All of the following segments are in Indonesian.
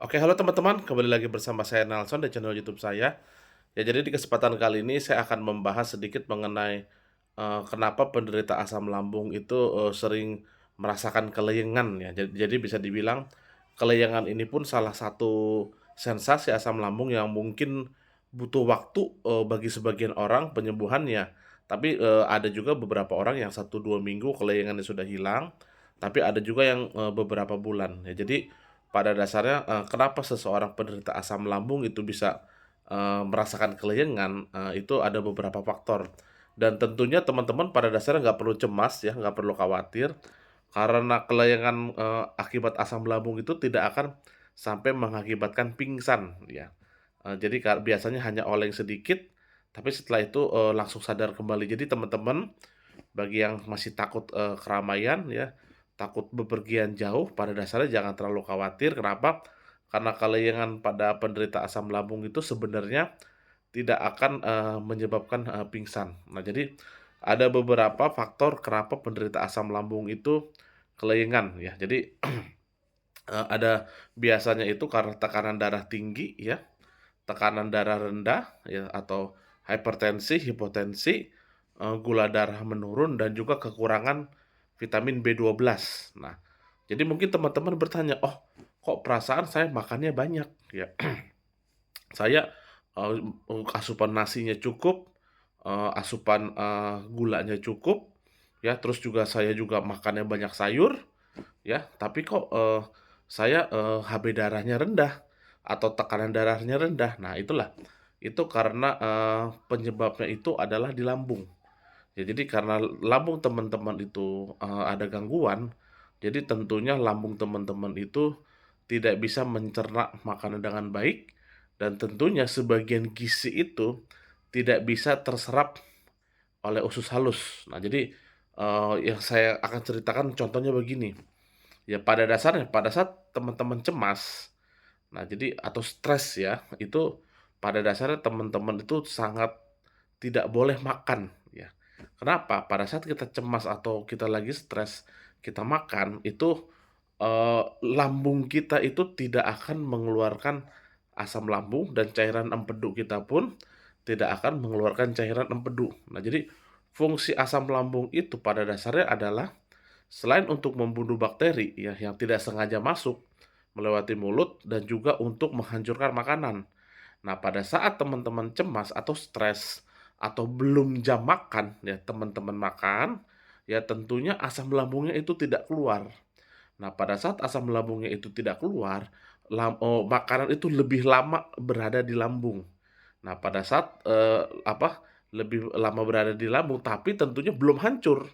Oke, halo teman-teman, kembali lagi bersama saya Nelson di channel YouTube saya. Ya, jadi di kesempatan kali ini saya akan membahas sedikit mengenai kenapa penderita asam lambung itu sering merasakan keleyengan ya. Jadi bisa dibilang keleyengan ini pun salah satu sensasi asam lambung yang mungkin butuh waktu bagi sebagian orang penyembuhannya. Tapi ada juga beberapa orang yang 1-2 minggu keleyengannya sudah hilang, tapi ada juga yang beberapa bulan ya. Jadi pada dasarnya, kenapa seseorang penderita asam lambung itu bisa, merasakan keleyengan, itu ada beberapa faktor. Dan tentunya teman-teman pada dasarnya nggak perlu cemas ya, nggak perlu khawatir, karena keleyengan, akibat asam lambung itu tidak akan sampai mengakibatkan pingsan ya. Jadi biasanya hanya oleng sedikit, tapi setelah itu, langsung sadar kembali. Jadi teman-teman bagi yang masih takut, keramaian ya, takut bepergian jauh, pada dasarnya jangan terlalu khawatir. Kenapa? Karena keleyengan pada penderita asam lambung itu sebenarnya tidak akan, menyebabkan, pingsan. Nah, jadi ada beberapa faktor kenapa penderita asam lambung itu keleyengan ya. Jadi, ada biasanya itu karena tekanan darah tinggi ya, tekanan darah rendah ya, atau hipertensi, hipotensi, gula darah menurun, dan juga kekurangan vitamin B12. Nah, jadi mungkin teman-teman bertanya, "Oh, kok perasaan saya makannya banyak?" Ya, saya, asupan nasinya cukup, asupan, gulanya cukup, ya, terus juga saya juga makannya banyak sayur, ya, tapi kok, saya, HB darahnya rendah atau tekanan darahnya rendah. Nah, itu karena, penyebabnya itu adalah di lambung. Ya, jadi karena lambung teman-teman itu, ada gangguan, jadi tentunya lambung teman-teman itu tidak bisa mencerna makanan dengan baik, dan tentunya sebagian gizi itu tidak bisa terserap oleh usus halus. Nah, jadi, yang saya akan ceritakan contohnya begini, ya pada dasarnya pada saat teman-teman cemas, nah jadi atau stres ya, itu pada dasarnya teman-teman itu sangat tidak boleh makan ya. Kenapa? Pada saat kita cemas atau kita lagi stres, kita makan itu, lambung kita itu tidak akan mengeluarkan asam lambung, dan cairan empedu kita pun tidak akan mengeluarkan cairan empedu. Nah, jadi fungsi asam lambung itu pada dasarnya adalah selain untuk membunuh bakteri ya yang tidak sengaja masuk melewati mulut, dan juga untuk menghancurkan makanan. Nah, pada saat teman-teman cemas atau stres atau belum jam makan ya, teman-teman makan, ya tentunya asam lambungnya itu tidak keluar. Nah, pada saat asam lambungnya itu tidak keluar, makanan itu lebih lama berada di lambung. Nah, pada saat, lebih lama berada di lambung, tapi tentunya belum hancur.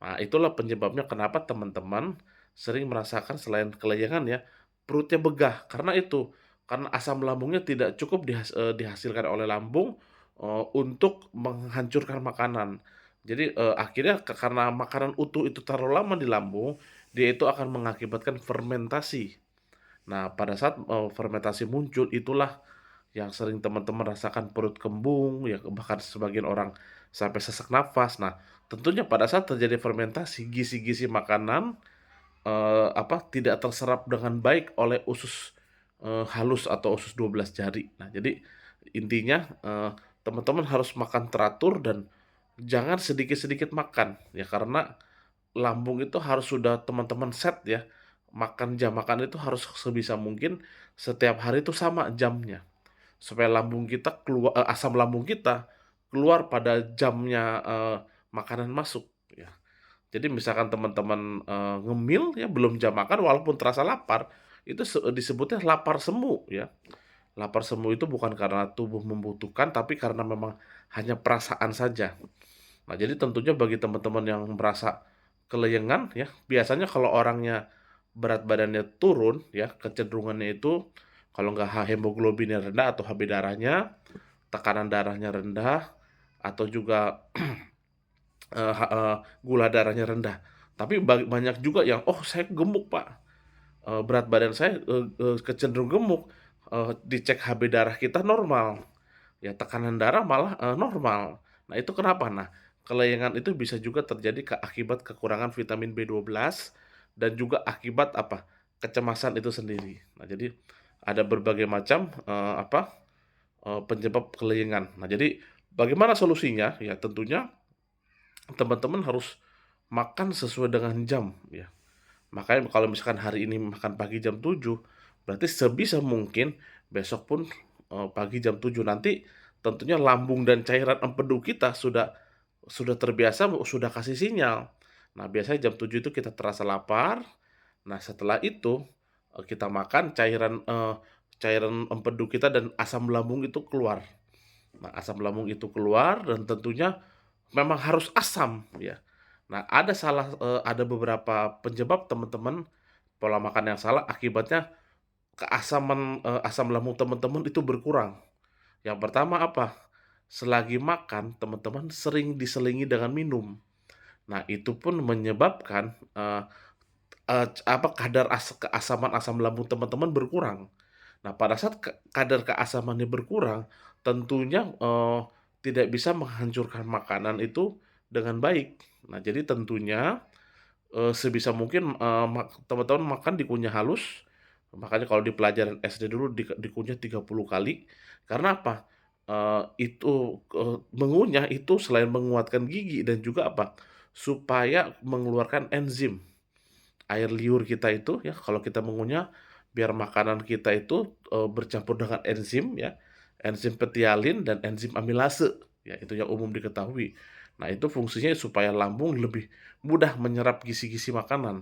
Nah, itulah penyebabnya kenapa teman-teman sering merasakan selain keleyangan ya, perutnya begah. Karena asam lambungnya tidak cukup dihasilkan oleh lambung, untuk menghancurkan makanan. Jadi, akhirnya karena makanan utuh itu terlalu lama di lambung, dia itu akan mengakibatkan fermentasi. Nah, pada saat, fermentasi muncul, itulah yang sering teman-teman rasakan perut kembung, ya bahkan sebagian orang sampai sesak nafas. Nah, tentunya pada saat terjadi fermentasi, gizi-gizi makanan, tidak terserap dengan baik oleh usus, halus atau usus 12 jari. Nah, jadi intinya, teman-teman harus makan teratur dan jangan sedikit-sedikit makan, ya karena lambung itu harus sudah teman-teman set ya, jam makan itu harus sebisa mungkin setiap hari itu sama jamnya. Supaya asam lambung kita keluar pada jamnya, makanan masuk, ya. Jadi misalkan teman-teman, ngemil ya belum jam makan walaupun terasa lapar, itu disebutnya lapar semu ya. Lapar semu itu bukan karena tubuh membutuhkan, tapi karena memang hanya perasaan saja. Nah, jadi tentunya bagi teman-teman yang merasa keleyengan ya, biasanya kalau orangnya berat badannya turun ya, kecenderungannya itu kalau nggak hemoglobinnya rendah atau HB darahnya, tekanan darahnya rendah, atau juga, gula darahnya rendah. Tapi banyak juga yang, "Oh, saya gemuk, Pak, berat badan saya, kecenderung gemuk." Dicek HB darah kita normal, ya tekanan darah malah, normal. Nah, itu kenapa? Nah, keleyengan itu bisa juga terjadi akibat kekurangan vitamin B12, dan juga akibat apa, kecemasan itu sendiri. Nah, jadi ada berbagai macam, penyebab kelayangan. Nah, jadi bagaimana solusinya? Ya tentunya teman-teman harus makan sesuai dengan jam ya. Makanya kalau misalkan hari ini makan pagi jam 7, berarti sebisa mungkin besok pun, pagi jam 7. Nanti tentunya lambung dan cairan empedu kita sudah terbiasa, sudah kasih sinyal. Nah, biasanya jam 7 itu kita terasa lapar. Nah, setelah itu, kita makan, cairan empedu kita dan asam lambung itu keluar. Nah, asam lambung itu keluar dan tentunya memang harus asam ya. Nah, ada beberapa penyebab teman-teman pola makan yang salah, akibatnya asam lambung teman-teman itu berkurang. Yang pertama apa? Selagi makan, teman-teman sering diselingi dengan minum. Nah, itu pun menyebabkan, kadar keasaman asam lambung teman-teman berkurang. Nah, pada saat kadar keasamannya berkurang, tentunya, tidak bisa menghancurkan makanan itu dengan baik. Nah, jadi tentunya, sebisa mungkin, teman-teman makan dikunyah halus, makanya kalau di pelajaran SD dulu dikunyah 30 kali, karena apa? Mengunyah itu selain menguatkan gigi dan juga apa? Supaya mengeluarkan enzim. Air liur kita itu ya, kalau kita mengunyah, biar makanan kita itu, bercampur dengan enzim ya, enzim petialin dan enzim amilase, ya itu yang umum diketahui. Nah, itu fungsinya supaya lambung lebih mudah menyerap gizi-gizi makanan.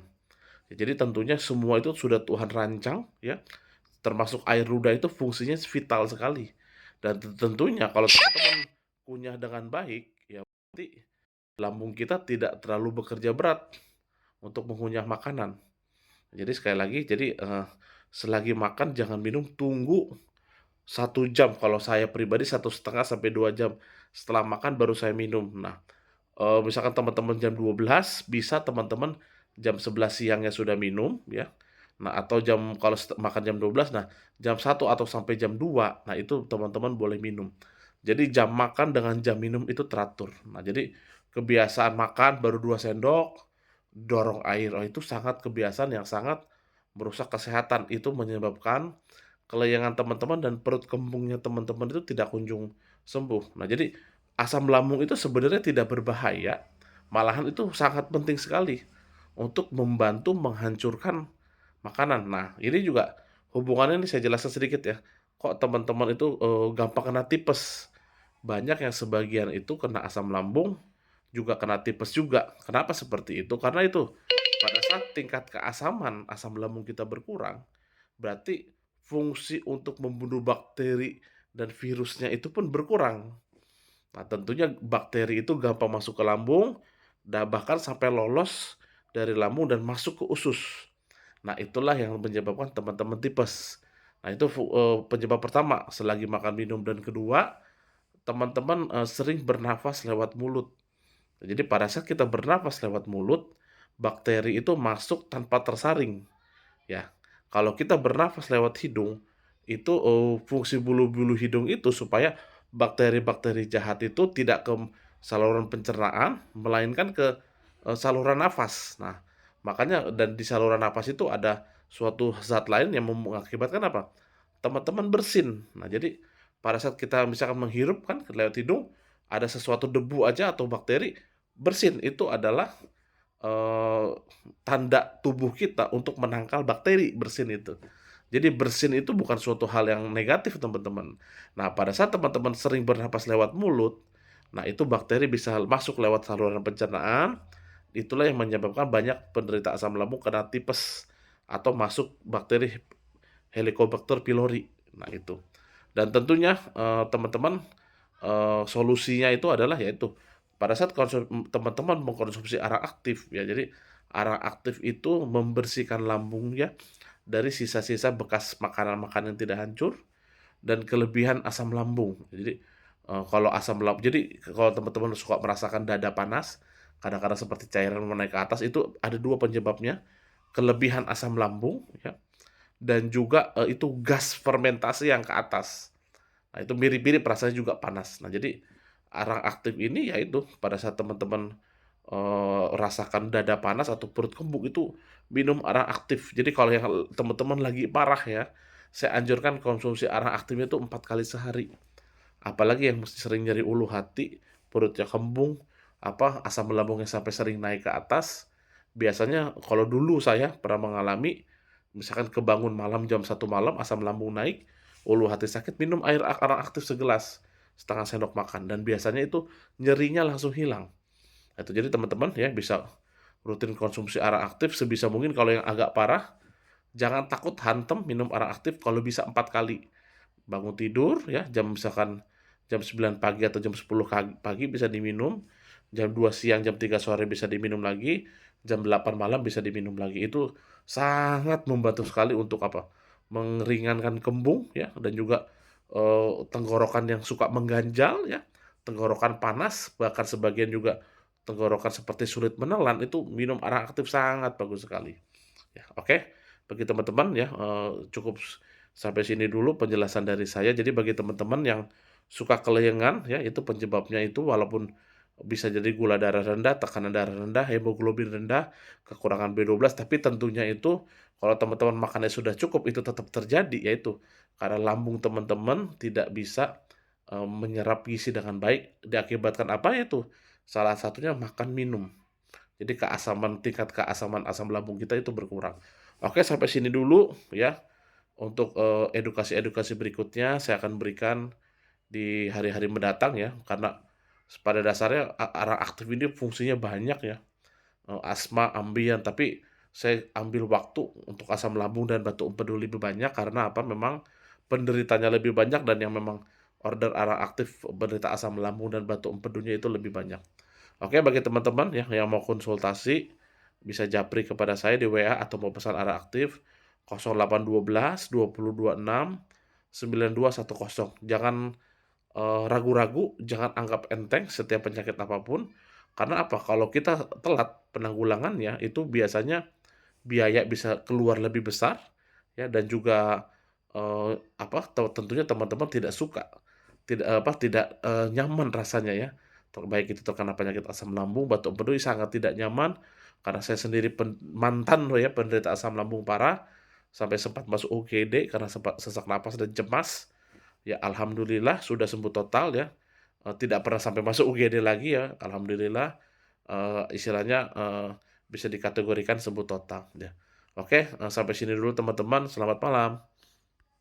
Ya, jadi tentunya semua itu sudah Tuhan rancang ya, termasuk air ludah itu fungsinya vital sekali. Dan tentunya kalau teman-teman kunyah dengan baik, ya berarti lambung kita tidak terlalu bekerja berat untuk mengunyah makanan. Jadi sekali lagi, selagi makan jangan minum, tunggu 1 jam, kalau saya pribadi 1,5 sampai 2 jam setelah makan baru saya minum. Nah, misalkan teman-teman jam 12, bisa teman-teman jam 11 siangnya sudah minum ya. Nah, atau kalau makan jam 12, nah jam 1 atau sampai jam 2, nah itu teman-teman boleh minum. Jadi jam makan dengan jam minum itu teratur. Nah, jadi kebiasaan makan baru 2 sendok, dorong air, oh itu sangat kebiasaan yang sangat merusak kesehatan. Itu menyebabkan kelayangan teman-teman dan perut kembungnya teman-teman itu tidak kunjung sembuh. Nah, jadi asam lambung itu sebenarnya tidak berbahaya, malahan itu sangat penting sekali untuk membantu menghancurkan makanan. Nah, ini juga hubungannya ini saya jelaskan sedikit ya. Kok teman-teman itu, gampang kena tipes? Banyak yang sebagian itu kena asam lambung, juga kena tipes juga. Kenapa seperti itu? Karena itu, pada saat tingkat keasaman asam lambung kita berkurang, berarti fungsi untuk membunuh bakteri dan virusnya itu pun berkurang. Nah, tentunya bakteri itu gampang masuk ke lambung, dan bahkan sampai lolos dari lambung dan masuk ke usus. Nah, itulah yang menyebabkan teman-teman tipes. Nah, itu penyebab pertama selagi makan minum, dan kedua, teman-teman, sering bernafas lewat mulut. Jadi pada saat kita bernafas lewat mulut, bakteri itu masuk tanpa tersaring, ya. Kalau kita bernafas lewat hidung, itu, fungsi bulu-bulu hidung itu supaya bakteri-bakteri jahat itu tidak ke saluran pencernaan, melainkan ke, saluran nafas. Nah, makanya dan di saluran nafas itu ada suatu zat lain yang mengakibatkan apa? Teman-teman bersin. Nah, jadi pada saat kita misalkan menghirup kan lewat hidung, ada sesuatu debu aja atau bakteri, bersin. Itu adalah, eee, tanda tubuh kita untuk menangkal bakteri, bersin itu. Jadi bersin itu bukan suatu hal yang negatif, teman-teman. Nah, pada saat teman-teman sering bernapas lewat mulut, nah itu bakteri bisa masuk lewat saluran pencernaan, itulah yang menyebabkan banyak penderita asam lambung kena tipes atau masuk bakteri Helicobacter pylori. Nah, itu. Dan tentunya, teman-teman, solusinya itu adalah yaitu pada saat teman-teman mengkonsumsi arang aktif ya, jadi arang aktif itu membersihkan lambung ya dari sisa-sisa bekas makanan-makanan yang tidak hancur dan kelebihan asam lambung. Jadi, kalau teman-teman suka merasakan dada panas, kadang-kadang seperti cairan menaik ke atas, itu ada 2 penyebabnya, kelebihan asam lambung ya, dan juga, itu gas fermentasi yang ke atas. Nah, itu mirip-mirip rasanya juga panas. Nah, jadi arang aktif ini yaitu pada saat teman-teman, rasakan dada panas atau perut kembung, itu minum arang aktif. Jadi kalau yang teman-teman lagi parah ya, saya anjurkan konsumsi arang aktifnya itu 4 kali sehari. Apalagi yang mesti sering nyeri ulu hati, perutnya kembung, asam lambungnya sampai sering naik ke atas. Biasanya kalau dulu saya pernah mengalami, misalkan kebangun malam jam 1 malam, asam lambung naik, ulu hati sakit, minum air arang aktif segelas, setengah sendok makan, dan biasanya itu nyerinya langsung hilang. Itu jadi teman-teman ya bisa rutin konsumsi arang aktif sebisa mungkin. Kalau yang agak parah, jangan takut hantem minum arang aktif kalau bisa 4 kali. Bangun tidur ya misalkan jam 9 pagi atau jam 10 pagi bisa diminum, jam 2 siang, jam 3 sore bisa diminum lagi, jam 8 malam bisa diminum lagi. Itu sangat membantu sekali untuk mengeringankan kembung ya, dan juga tenggorokan yang suka mengganjal ya, tenggorokan panas, bahkan sebagian juga tenggorokan seperti sulit menelan, itu minum arang aktif sangat bagus sekali. Ya, oke. Bagi teman-teman ya, cukup sampai sini dulu penjelasan dari saya. Jadi bagi teman-teman yang suka kelayangan ya, itu penyebabnya itu walaupun bisa jadi gula darah rendah, tekanan darah rendah, hemoglobin rendah, kekurangan B12, tapi tentunya itu kalau teman-teman makannya sudah cukup itu tetap terjadi, yaitu karena lambung teman-teman tidak bisa, menyerap gizi dengan baik, diakibatkan apa, yaitu salah satunya makan, minum. Jadi tingkat keasaman asam lambung kita itu berkurang. Oke, sampai sini dulu ya. Untuk, edukasi-edukasi berikutnya saya akan berikan di hari-hari mendatang ya, karena pada dasarnya arang aktif ini fungsinya banyak ya, asma, ambeien, tapi saya ambil waktu untuk asam lambung dan batu empedu lebih banyak karena memang penderitanya lebih banyak, dan yang memang order arang aktif penderita asam lambung dan batu empedunya itu lebih banyak. Oke, bagi teman-teman ya yang mau konsultasi, bisa japri kepada saya di WA atau mau pesan arah aktif 0812 2026 9210. Jangan ragu-ragu, jangan anggap enteng setiap penyakit apapun, karena kalau kita telat penanggulangannya itu biasanya biaya bisa keluar lebih besar ya, dan juga tentunya teman-teman tidak suka, tidak nyaman rasanya ya. Baik itu terkena penyakit asam lambung, batuk empedu, sangat tidak nyaman, karena saya sendiri mantan loh ya penderita asam lambung parah, sampai sempat masuk UGD karena sempat sesak napas dan cemas. Ya alhamdulillah sudah sembuh total ya, tidak pernah sampai masuk UGD lagi ya, alhamdulillah, istilahnya, bisa dikategorikan sembuh total ya. Oke, sampai sini dulu teman-teman, selamat malam.